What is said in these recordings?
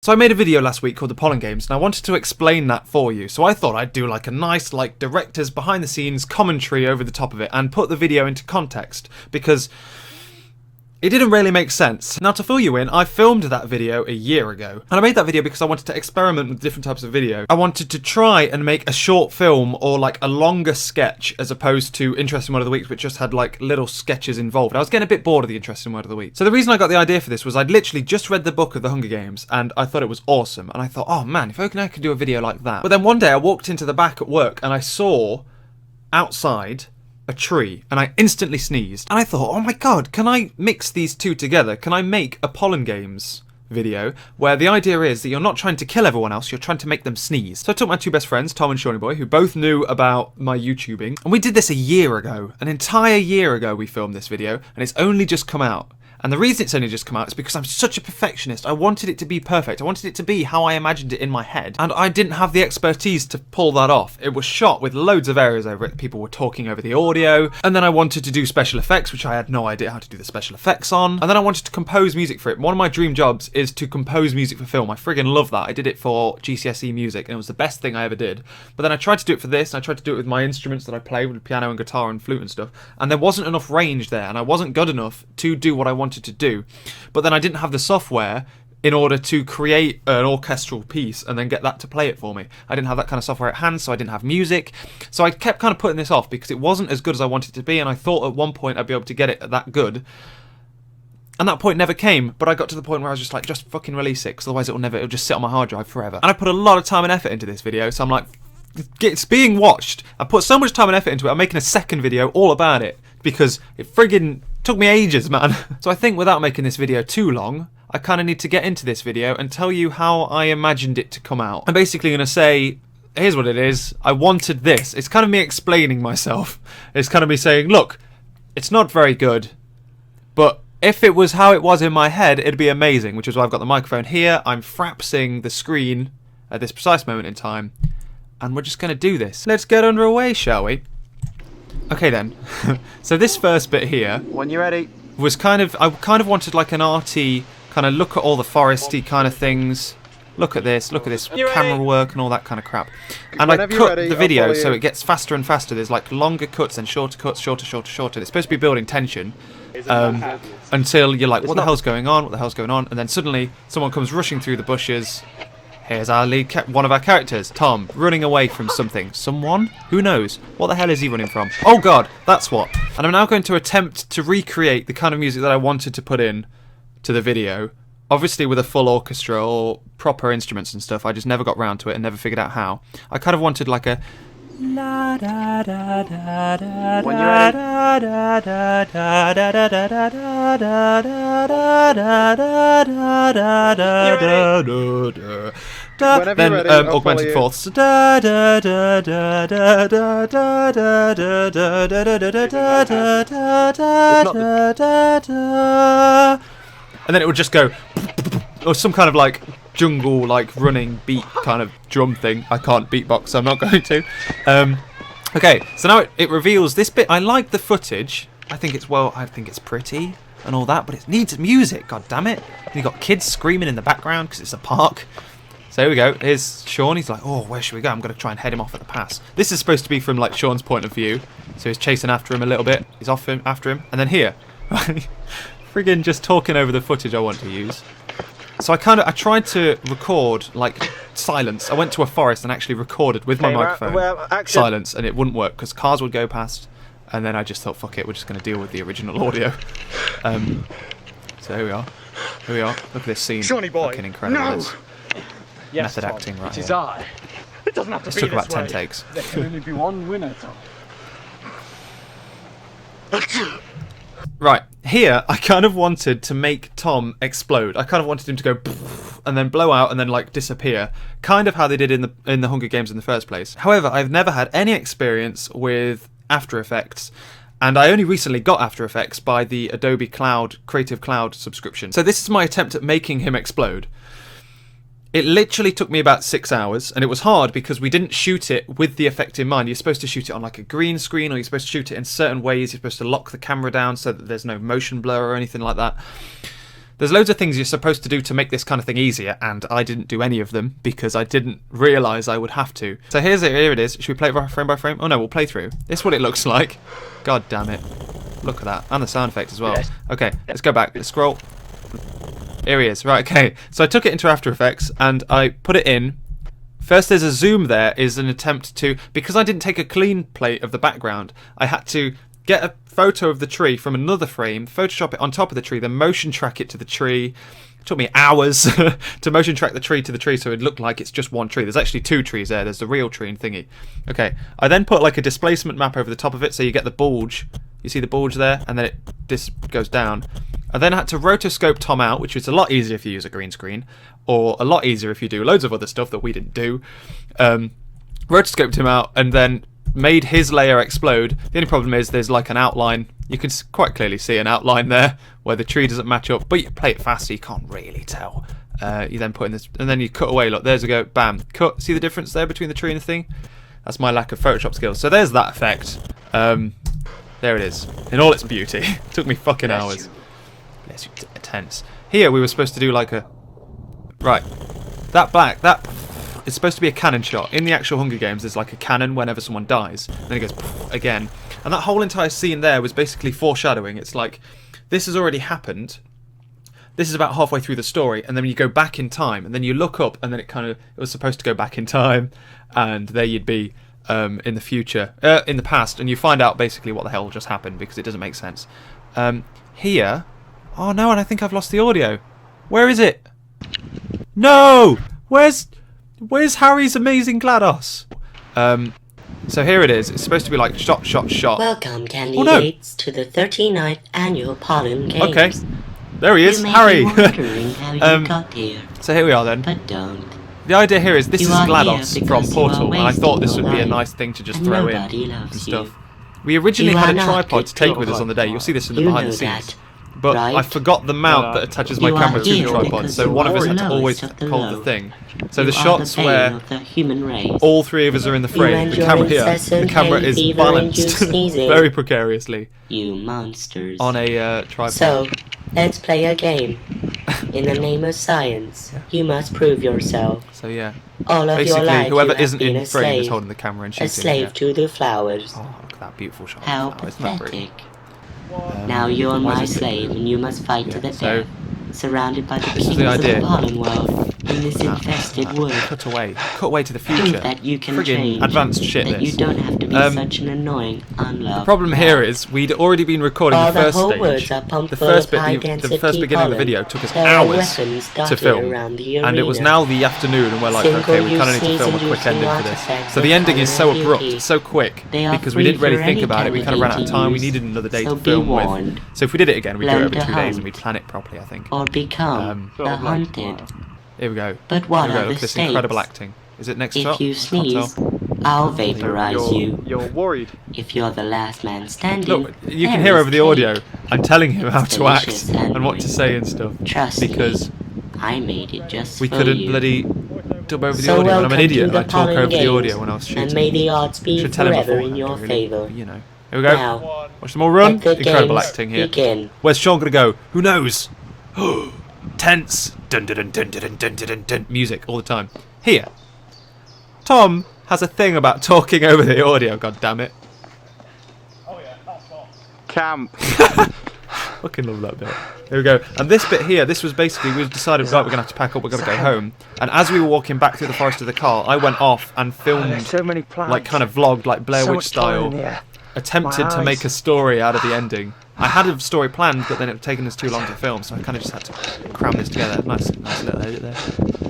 So I made a video last week called the Pollen Games, and I wanted to explain that for you. So I thought I'd do like a nice, like, director's behind the scenes commentary over the top of it and put the video into context, because it didn't really make sense. Now, to fill you in, I filmed that video a year ago. And I made that video because I wanted to experiment with different types of video. I wanted to try and make a short film or like a longer sketch as opposed to Interesting Word of the Week, which just had like little sketches involved. I was getting a bit bored of the Interesting Word of the Week. So the reason I got the idea for this was I'd literally just read the book of the Hunger Games and I thought it was awesome. And I thought, oh man, if I could do a video like that. But then one day I walked into the back at work and I saw outside a tree, and I instantly sneezed. And I thought, oh my god, can I mix these two together? Can I make a Pollen Games video where the idea is that you're not trying to kill everyone else, you're trying to make them sneeze? So I took my two best friends, Tom and Shawnee Boy, who both knew about my YouTubing, and we did this a year ago. An entire year ago we filmed this video, and it's only just come out. And the reason it's only just come out is because I'm such a perfectionist. I wanted it to be perfect. I wanted it to be how I imagined it in my head. And I didn't have the expertise to pull that off. It was shot with loads of errors over it. People were talking over the audio. And then I wanted to do special effects, which I had no idea how to do the special effects on. And then I wanted to compose music for it. One of my dream jobs is to compose music for film. I friggin' love that. I did it for GCSE music, and it was the best thing I ever did. But then I tried to do it for this, and I tried to do it with my instruments that I play, with piano and guitar and flute and stuff. And there wasn't enough range there, and I wasn't good enough to do what I wanted to do. But then I didn't have the software in order to create an orchestral piece and then get that to play it for me. I didn't have that kind of software at hand, so I didn't have music. So I kept kind of putting this off because it wasn't as good as I wanted it to be, and I thought at one point I'd be able to get it that good. And that point never came, but I got to the point where I was just like, just fucking release it, because otherwise it'll just sit on my hard drive forever. And I put a lot of time and effort into this video, so I'm like, it's being watched. I put so much time and effort into it, I'm making a second video all about it, because it friggin' took me ages, man. So I think without making this video too long, I kind of need to get into this video and tell you how I imagined it to come out. I'm basically going to say, here's what it is. I wanted this. It's kind of me explaining myself. It's kind of me saying, look, it's not very good, but if it was how it was in my head, it'd be amazing, which is why I've got the microphone here. I'm frapsing the screen at this precise moment in time, and we're just going to do this. Let's get underway, shall we? Okay then, so this first bit here, when you're ready, was I kind of wanted like an arty, kind of look at all the foresty kind of things, look at this camera work and all that kind of crap. And I cut the video so it gets faster and faster. There's like longer cuts and shorter cuts, shorter. It's supposed to be building tension until you're like, what the hell's going on? And then suddenly someone comes rushing through the bushes. Here's our lead, one of our characters, Tom, running away from something. Someone? Who knows? What the hell is he running from? Oh god, that's what. And I'm now going to attempt to recreate the kind of music that I wanted to put in to the video. Obviously with a full orchestra or proper instruments and stuff. I just never got round to it and never figured out how. I kind of wanted like a la da da da da when you're ready. Then augmented fourths. And then it would just go, or some kind of like jungle, like running beat kind of drum thing. I can't beatbox, so I'm not going to. Okay, so now it reveals this bit. I like the footage. I think it's pretty and all that, but it needs music. God damn it! And you got kids screaming in the background because it's a park. So here we go. Here's Sean. He's like, oh, where should we go? I'm going to try and head him off at the pass. This is supposed to be from like Sean's point of view. So he's chasing after him a little bit. He's after him. And then here, friggin' just talking over the footage I want to use. So I tried to record like silence. I went to a forest and actually recorded with my microphone silence, and it wouldn't work because cars would go past. And then I just thought, fuck it, we're just going to deal with the original audio. So here we are. Look at this scene. Shawnee Boy. Fucking incredible. No. Yes, method acting right It is here. I. It doesn't have to This be took this about 10 way. takes. There can only be one winner, Tom. Right, here I kind of wanted to make Tom explode. I kind of wanted him to go and then blow out and then like disappear, kind of how they did in the Hunger Games in the first place. However, I've never had any experience with After Effects, and I only recently got After Effects by the Adobe Creative Cloud subscription. So this is my attempt at making him explode. It literally took me about 6 hours, and it was hard because we didn't shoot it with the effect in mind. You're supposed to shoot it on like a green screen, or you're supposed to shoot it in certain ways. You're supposed to lock the camera down so that there's no motion blur or anything like that. There's loads of things you're supposed to do to make this kind of thing easier, and I didn't do any of them because I didn't realise I would have to. So here it is. Should we play it frame by frame? Oh no, we'll play through. This is what it looks like. God damn it. Look at that. And the sound effects as well. Yes. Okay, let's go back. Let's scroll. Here he is. Right, okay. So I took it into After Effects and I put it in. First, there's a zoom there, is an attempt to... Because I didn't take a clean plate of the background, I had to get a photo of the tree from another frame, Photoshop it on top of the tree, then motion track it to the tree. It took me hours to motion track the tree to the tree so it looked like it's just one tree. There's actually two trees there. There's the real tree and thingy. Okay, I then put like a displacement map over the top of it so you get the bulge. You see the bulge there? And then this goes down. I then had to rotoscope Tom out, which is a lot easier if you use a green screen, or a lot easier if you do loads of other stuff that we didn't do. Rotoscoped him out and then made his layer explode. The only problem is there's like an outline. You can quite clearly see an outline there where the tree doesn't match up, but you play it fast so you can't really tell. You then put in this, and then you cut away. Look, there's a go, bam, cut. See the difference there between the tree and the thing? That's my lack of Photoshop skills. So there's that effect. There it is, in all its beauty. It took me fucking hours. Bless you, tense. Here we were supposed to do like a... Right. That it's supposed to be a cannon shot. In the actual Hunger Games, there's like a cannon whenever someone dies. And then it goes again. And that whole entire scene there was basically foreshadowing. It's like, this has already happened. This is about halfway through the story. And then you go back in time. And then you look up and then it was supposed to go back in time. And there you'd be in the future. In the past. And you find out basically what the hell just happened because it doesn't make sense. Here... Oh no, and I think I've lost the audio. Where is it? No! Where's Harry's amazing GLaDOS? So here it is. It's supposed to be like shot, shot, shot. Welcome, candidates, to the 39th annual Pollen Games. Okay. There he is, You may Harry. be wondering how you got here, So here we are then. but don't. The idea here is this You is are here GLaDOS from because you are Portal, and I thought this wasting would be a your nice life, thing to just and throw in nobody and loves stuff. you. We originally You had are a not tripod good to take people. with us on the day. You'll see this in the You behind know the scenes. that, But right? I forgot the mount that attaches my You are camera to the here tripod, because so you one of are us had the to always lowest of the hold the low. thing. So You the are shots the bane where of the human race. all three of us are in the frame, and the your camera here, the incessant camera hay is fever and balanced you sneezing. very precariously You monsters. on a tripod. So, let's play a game. In the name of science, you must prove yourself. So yeah, All of your basically life whoever you have isn't been in a frame is slave. holding the camera and A shooting. slave to the flowers. Oh, look at that beautiful shot. How Oh, isn't that pretty? pathetic. Now you're why my is it slave and you must fight to the so death. Surrounded by the this is kings the of idea. the pollen world in this infested wood. Cut away to the Prove future. that you can Friggin' change. advanced shit that this. you don't have to be such an annoying, unloved. The problem here is we'd already been recording All the first whole stage. words are pumped The full first of bit, high-density the first beginning of the pollen. video took us There are hours weapons to dotted film, around the and it was arena. now the afternoon, and we're like, okay, we kind of need to film a quick ending for this. So the ending is so abrupt, so quick, They are because we free didn't really for think any about it. We kind of ran out of candidate time. to We use. needed another day So to be film warned. with. So if we did it again, we'd do it Learn over to 2 days, and hunt. we'd plan it properly, I think. Or become Sort the of like- hunted. Here we go. But what Here we go. are Look the at this stakes? incredible acting. Is it next If shot? you I can't tell. sneeze, I'll vaporize you. You're worried. If you're the last man standing, Look, you can there hear is over the cake. audio. I'm telling him how It's to act delicious and what and to say and stuff. Trust Because me, I made it just we for couldn't you. bloody dub over the So audio, and I'm an welcome idiot to and the I talk Pollen over the Games, audio when I was shooting. and may the odds be Should tell him forever beforehand, in your really, favor. but, you know. Here we go. Now, Watch them all run. let the Incredible games acting here. begin. Where's Sean gonna go? Who knows? Tense. Dun dun dun dun dun dun dun dun dun. Music all the time. Here. Tom has a thing about talking over the audio. God damn it. Camp. Fucking love that bit. Here we go. And this bit here, this was basically, we decided, right, we're going to have to pack up, we're going to go home. And as we were walking back through the forest of the car, I went off and filmed, So many plants. like kind of vlogged, like Blair So Witch much pollen in style, the air. attempted My to eyes. make a story out of the ending. I had a story planned, but then it had taken us too long to film, so I kind of just had to cram this together. Nice little edit there.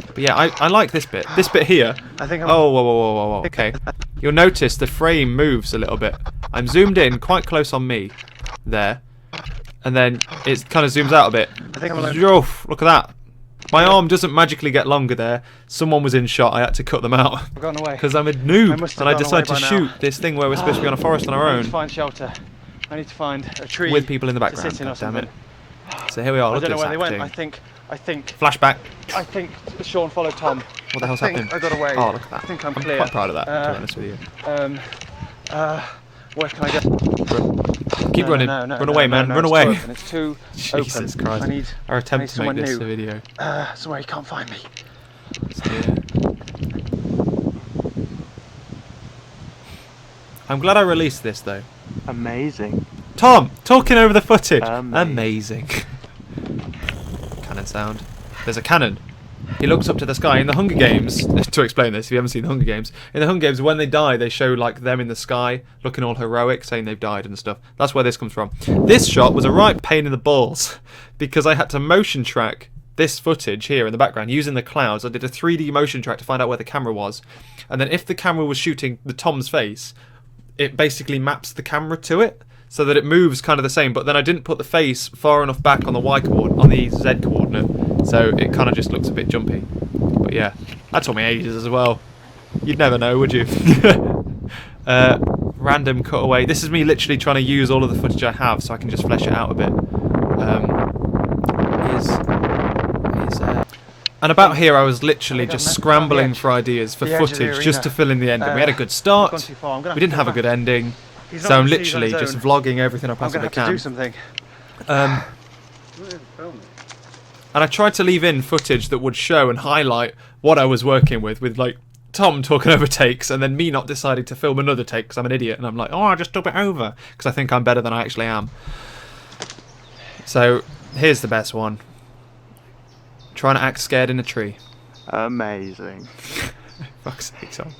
But yeah, I like this bit. This bit here. I think I'm... Oh, whoa. Okay. You'll notice the frame moves a little bit. I'm zoomed in quite close on me. There. And then it kind of zooms out a bit. I think I'm like... Oof, look at that. My arm doesn't magically get longer there. Someone was in shot. I had to cut them out. I've gone away. Because I'm a I noob. must have And I gone decided to away by shoot now. this thing where we're supposed to be on a forest on our I need own. to find shelter. I need to find a tree With people in the to background. sit in or God damn it. something. So here we are. I Look don't at know this where they acting. went. I think Flashback. Sean followed Tom. What the hell's I think happening? I got away. Oh, look at that. I think I'm I'm clear. quite proud of that, to be honest with you. Where can I go? Keep no, running. No, no, Run no, away, no, man. no, Run it's away. too open. It's too Jesus open. Christ. I need Our attempt to make someone this new. a video. Somewhere you can't find me. Yeah. I'm glad I released this though. Amazing. Tom, talking over the footage. Amazing. Cannon sound. There's a cannon. He looks up to the sky. In the Hunger Games, to explain this, if you haven't seen the Hunger Games, in the Hunger Games, when they die, they show like them in the sky, looking all heroic, saying they've died and stuff. That's where this comes from. This shot was a right pain in the balls because I had to motion track this footage here in the background using the clouds. I did a 3D motion track to find out where the camera was, and then if the camera was shooting the Tom's face, it basically maps the camera to it so that it moves kind of the same, but then I didn't put the face far enough back on the Y coordinate, on the Z coordinate, so it kind of just looks a bit jumpy. But yeah, that took me ages as well. You'd never know, would you? Random cutaway. This is me literally trying to use all of the footage I have so I can just flesh it out a bit. And about here I was literally just scrambling for ideas for footage just to fill in the ending. We had a good start, we didn't have a good ending, so I'm literally just vlogging everything I possibly can. Do something. And I tried to leave in footage that would show and highlight what I was working with like Tom talking over takes and then me not deciding to film another take because I'm an idiot and I'm like, oh, I just dub it over because I think I'm better than I actually am. So here's the best one. Trying to act scared in a tree. Amazing. Fuck's sake, Tom.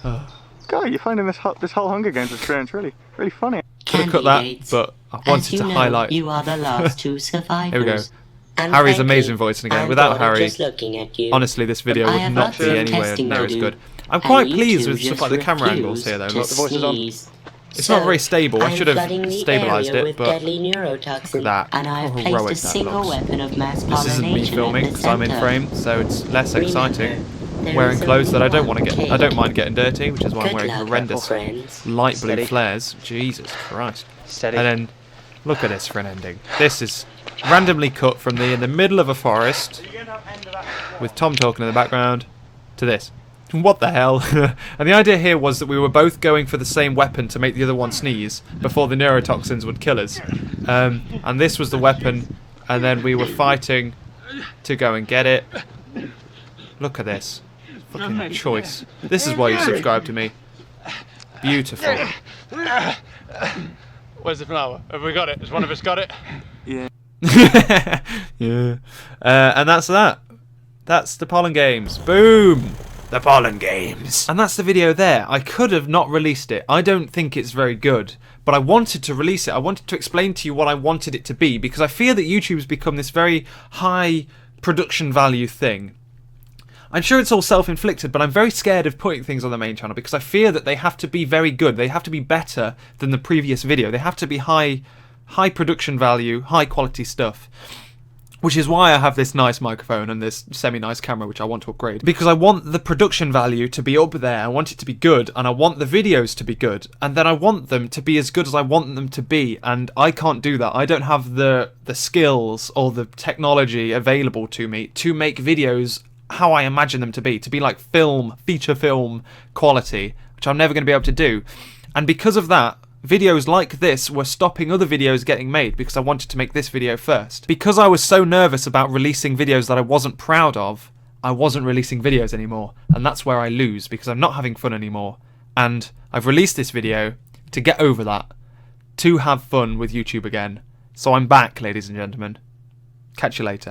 Oh. God, you're finding this whole Hunger Games experience really funny. Could have cut that, but I wanted to highlight. You are the last two survivors. Here we go. And Harry's frankly, amazing voicing again. I'm Without bored of Harry, just looking at you. honestly, this video I would have not lots be of anywhere testing near to as do, good. I'm and quite you pleased two with stuff just like the camera refuse angles here, though. to Look. The voice is on. sneeze. It's So, not very stable. I I'm should have flooding the stabilised area it, with but deadly neurotoxin, look at that. and I have How placed heroic a that single looks. weapon of mass This isn't me pollination filming at the because I'm in center. frame, so it's less exciting. There Wearing is clothes that I don't only want to one get. I don't cake. mind getting dirty, which is why I'm Good wearing luck, horrendous friends. light blue Steady. flares. Jesus Christ. Steady. And then look at this for an ending. This is randomly cut from in the middle of a forest with Tom talking in the background to this. What the hell? And the idea here was that we were both going for the same weapon to make the other one sneeze before the neurotoxins would kill us. And this was the weapon, and then we were fighting to go and get it. Look at this. Fucking choice. This is why you subscribe to me. Beautiful. Where's the flower? Have we got it? Has one of us got it? Yeah. Yeah. And that's that. That's the Pollen Games. Boom! The Pollen Games. And that's the video there. I could have not released it. I don't think it's very good. But I wanted to release it. I wanted to explain to you what I wanted it to be. Because I fear that YouTube's become this very high production value thing. I'm sure it's all self-inflicted, but I'm very scared of putting things on the main channel because I fear that they have to be very good. They have to be better than the previous video. They have to be high production value, high quality stuff. Which is why I have this nice microphone and this semi-nice camera, which I want to upgrade. Because I want the production value to be up there, I want it to be good, and I want the videos to be good. And then I want them to be as good as I want them to be, and I can't do that. I don't have the skills or the technology available to me to make videos how I imagine them to be like film, feature film quality, which I'm never going to be able to do. And because of that, videos like this were stopping other videos getting made because I wanted to make this video first. Because I was so nervous about releasing videos that I wasn't proud of, I wasn't releasing videos anymore. And that's where I lose because I'm not having fun anymore. And I've released this video to get over that, to have fun with YouTube again. So I'm back, ladies and gentlemen. Catch you later.